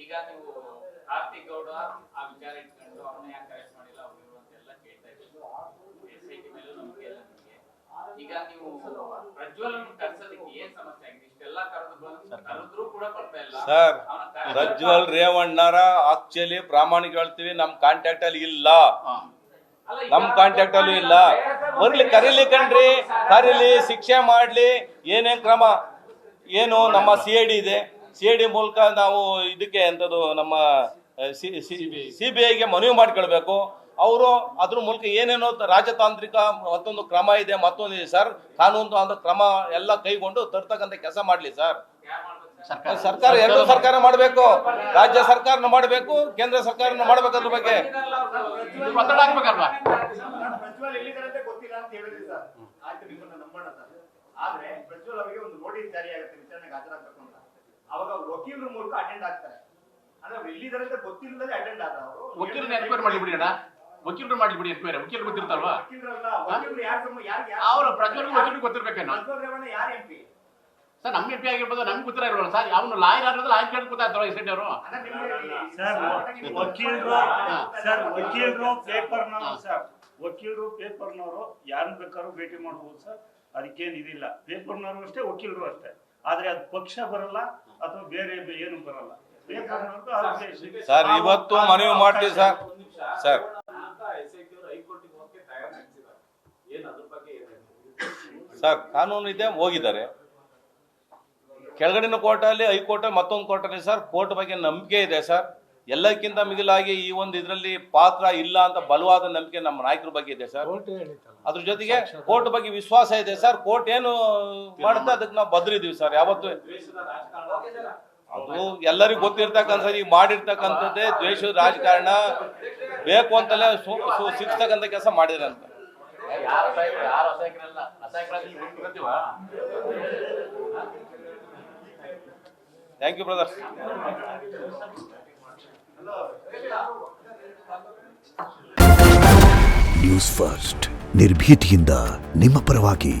ಈಗ ನೀವು ಕಾರ್ತಿಕ್ ಗೌಡ ಆ ವಿಚಾರ ಇಟ್ಕೊಂಡು ಅವ್ರನ್ನ ಯಾಕೆ ಅರೆಸ್ಟ್ ಮಾಡಿಲ್ಲ ಅವರು ಅಂತೆಲ್ಲ ಕೇಳ್ತಾ ಇದ್ರು. SIT ಮೇಲೂ ನಂಬಿಕೆ ಇಲ್ಲ ನಿಮಗೆ. ಈಗ ನೀವು ಪ್ರಜ್ವಲ್ ಕರ್ಸೋದಕ್ಕೆ ಏನ್ ಸಮಸ್ಯೆ ಆಗಿದೆ? ಇಷ್ಟೆಲ್ಲ ಕರೆದ್ರು ಕೂಡ ಬರ್ತಾ ಇಲ್ಲ ಸರ್. ಪ್ರಜ್ವಲ್ ರೇವಣ್ಣರ ಆಕ್ಚುಲಿ ಪ್ರಾಮಾಣಿಕ ಹೇಳ್ತೀವಿ, ನಮ್ ಕಾಂಟ್ಯಾಕ್ಟ್ ಅಲ್ಲಿ ಇಲ್ಲ, ನಮ್ ಕಾಂಟ್ಯಾಕ್ಟ್ ಅಲ್ಲೂ ಇಲ್ಲ. ಬರ್ಲಿ, ಕರೀಲಿ ಕಣ್ರಿ, ಕರೀಲಿ, ಶಿಕ್ಷೆ ಮಾಡ್ಲಿ, ಏನೇನ್ ಕ್ರಮ ಏನು ನಮ್ಮ CID ಇದೆ, CID ಮೂಲಕ ನಾವು ಇದಕ್ಕೆ ಎಂತದ್ದು ನಮ್ಮ CBIಗೆ ಮನವಿ ಮಾಡ್ಕೊಳ್ಬೇಕು. ಅವರು ಅದ್ರ ಮೂಲಕ ಏನೇನೋ ರಾಜತಾಂತ್ರಿಕ ಮತ್ತೊಂದು ಕ್ರಮ ಇದೆ, ಮತ್ತೊಂದಿದೆ ಸರ್, ಕಾನೂನು ಅಂತ ಕ್ರಮ ಎಲ್ಲ ಕೈಗೊಂಡು ತರ್ತಕ್ಕಂಥ ಕೆಲಸ ಮಾಡ್ಲಿ ಸರ್. ಸರ್ಕಾರ ಎರಡು ಸರ್ಕಾರ ಮಾಡಬೇಕು, ರಾಜ್ಯ ಸರ್ಕಾರನ ಮಾಡಬೇಕು, ಕೇಂದ್ರ ಸರ್ಕಾರನ ಮಾಡಬೇಕು. ಅದ್ರ ಬಗ್ಗೆ ಪ್ರಜ್ವಲ್ ಎಲ್ಲಿದ್ದಾರಂತೆ ಗೊತ್ತಿಲ್ಲ ಅಂತ ಹೇಳಿದ್ರಿ ಸರ್. ಆಯ್ತು, ನಿಮ್ಮನ್ನ ನಂಬೋಣ ಸರ್. ಆದ್ರೆ ಪ್ರಜ್ವಲ್ ಅವರಿಗೆ ಒಂದು ನೋಟಿಸ್ ಜಾರಿ ಆಗುತ್ತೆ ವಿಚಾರಣೆಗೆ ಹಾಜರಾಗಬೇಕು ಅಂತ. ಅವಾಗ ಅವ್ರು ವಕೀಲರ ಮೂಲಕ ಅಟೆಂಡ್ ಆಗ್ತಾರೆ. ಅಂದ್ರೆ ಅವ್ರು ಎಲ್ಲಿದ್ದಾರಂತೆ ಗೊತ್ತಿಲ್ಲದೆ ಅಟೆಂಡ್ ಆದ ಅವರು ವಕೀಲರನ್ನ ಎನ್ಕ್ವೈರಿ ಮಾಡಿಬಿಡಿ ಅಣ್ಣ, ವಕೀಲರು ಮಾಡಿಬಿಡಿ ಎನ್ಕ್ವೈರಿ. ವಕೀಲರು ಗೊತ್ತಿರ್ತಾರಲ್ವಾ? ವಕೀಲರಲ್ಲ, ವಕೀಲರು ಯಾರು ಅವ್ರ ಪ್ರಜ್ವಲ್ ವಕೀಲರು ಗೊತ್ತಿರ್ಬೇಕೇನೋ. ಪ್ರಜ್ವಲ್ ರೇವಣ್ಣ ಯಾರು MP ಸರ್? ನಮ್ಮ MP ಆಗಿರ್ಬೋದು, ನಮ್ಗೆ ಗೊತ್ತಿರ ಇರೋಲ್ಲ ಸರ್. ಅವನು ಲಾಯರ್ ಆದ್ರೆ ಲಾಯರ್ ಕೇಳಿ ಗೊತ್ತಾಗ್ತಾರ SIT ಅವರು. ವಕೀಲರು ಪೇಪರ್ನವರು ಯಾರನ್ನ ಬೇಕಾದ್ರೂ ಭೇಟಿ ಮಾಡಬಹುದು ಸರ್, ಅದಕ್ಕೇನು ಇದಿಲ್ಲ. ಪೇಪರ್ನವರು ಅಷ್ಟೇ, ವಕೀಲರು ಅಷ್ಟೇ. ಆದ್ರೆ ಅದು ಪಕ್ಷ ಬರಲ್ಲ ಅಥವಾ ಬೇರೆ ಏನು ಬರಲ್ಲ. ಸರ್ ಇವತ್ತು ಮನವಿ ಮಾಡ್ತೀವಿ ಸರ್. ಸರ್ ಸರ್ ಕಾನೂನು ಇದೆ, ಹೋಗಿದ್ದಾರೆ ಕೆಳಗಡಿನ ಕೋರ್ಟಲ್ಲಿ, ಹೈಕೋರ್ಟ್, ಮತ್ತೊಂದು ಕೋರ್ಟಲ್ಲಿ ಸರ್. ಕೋರ್ಟ್ ಬಗ್ಗೆ ನಂಬಿಕೆ ಇದೆ ಸರ್. ಎಲ್ಲಕ್ಕಿಂತ ಮಿಗಿಲಾಗಿ ಈ ಒಂದು ಇದರಲ್ಲಿ ಪಾತ್ರ ಇಲ್ಲ ಅಂತ ಬಲವಾದ ನಂಬಿಕೆ ನಮ್ಮ ನಾಯಕರ ಬಗ್ಗೆ ಇದೆ ಸರ್. ಅದ್ರ ಜೊತೆಗೆ ಕೋರ್ಟ್ ಬಗ್ಗೆ ವಿಶ್ವಾಸ ಇದೆ ಸರ್. ಕೋರ್ಟ್ ಏನು ಮಾಡುತ್ತೆ ಅದಕ್ಕೆ ನಾವು ಬದ್ರಿದೀವಿ ಸರ್. ಯಾವತ್ತು ಅದು ಎಲ್ಲರಿಗೂ ಗೊತ್ತಿರ್ತಕ್ಕಂಥ, ಈಗ ಮಾಡಿರ್ತಕ್ಕಂಥದ್ದೇ ದ್ವೇಷದ ರಾಜಕಾರಣ ಬೇಕು ಅಂತಲೇ ಶಿಕ್ಷತಕ್ಕಂಥ ಕೆಲಸ ಮಾಡಿದ್ರಂತ. Thank you brother. News first, ನಿರ್ಭೀತಿಯಿಂದ ನಿಮ್ಮ ಪರವಾಗಿ.